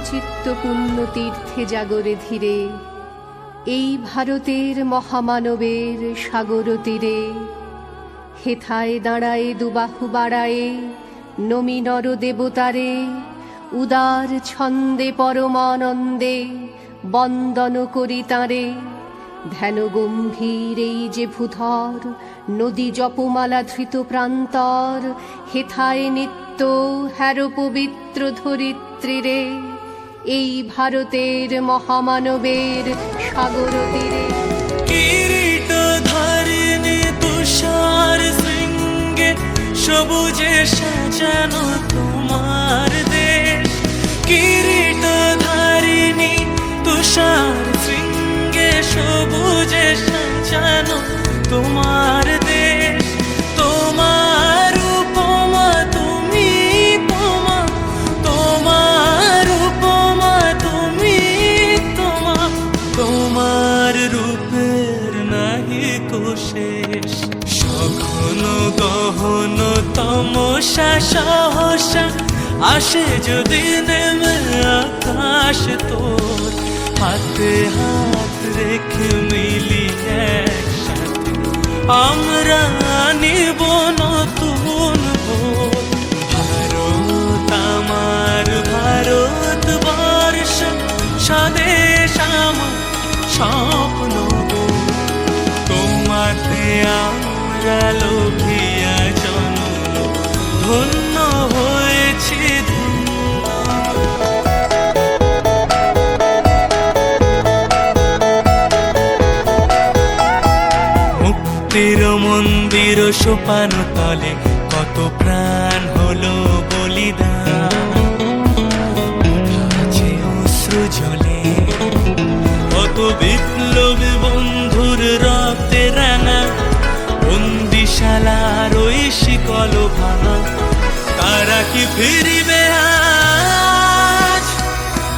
চিত্ত পুণ্য তীর্থে জাগরে ধীরে, এই ভারতের মহামানবের সাগর তীরে। হেথায় দাঁড়ায়ে দুবাহু বাড়ায়ে নমি নর দেবতারে, উদার ছন্দে পরমানন্দে বন্দন করি তাঁরে। ধ্যান গম্ভীর এই যে ভূধর, নদী জপমালা ধৃত প্রান্তর। হেথায় নিত্য হ্যার পবিত্র ধরিত্রীরে, এই ভারতের মহামানবের সাগর তীরে। কিরীট ধারিণী তুষার শৃঙ্গে, সবুজে সাজানো তোমার দেশ। কিরীট ধারিণী তুষার শৃঙ্গে, সবুজে সাজানো তোমার দেশ। তোমার উপমা তুমি তোমা, তোমার উপমা তুমি তোমা, তোমার রূপের নাহি কোশেষ। সঘন গহন তমসা সহসা আসে যদি নেমে আকাশ তোর। হাতে হাত রেখে মিলি একসাথে আমরা নিব নতুন ভোর। ভারত আমার ভারতবর্ষ, স্বদেশ আমার স্বপ্ন। তোমাতে আমরা লোভিয়া জনম, ধন্য হয়েছি মুক্তির মন্দির সোপান তলে কত প্রাণ হলো বলিদান। আছে অশ্রু জলে কত বিপ্লবী বন্ধুর রক্তে রাঙা, বন্দিশালার ওই শিকল ভাঙা। তারা কি ফিরিবে আজ,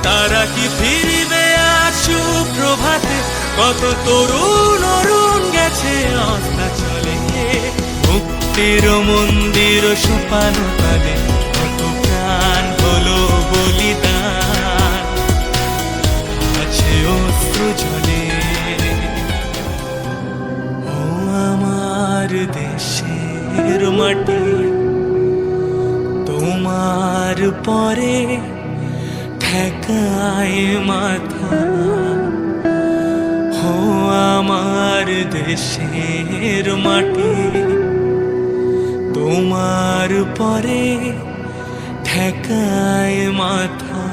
তারা কি ফিরিবে আজ সুপ্রভাতে? কত তরুণ অরুণ গেছে অস্তাচলে। মুক্তির মন্দির সোপান তলে কত প্রাণ হলো বলিদান। আছে অশ্রু জলে। ও আমার দেশের মাটি, তোমার পরে ঠেকায় মাথা। ও আমার দেশের মাটি, তোমার পরে ঠেকায় মাথা।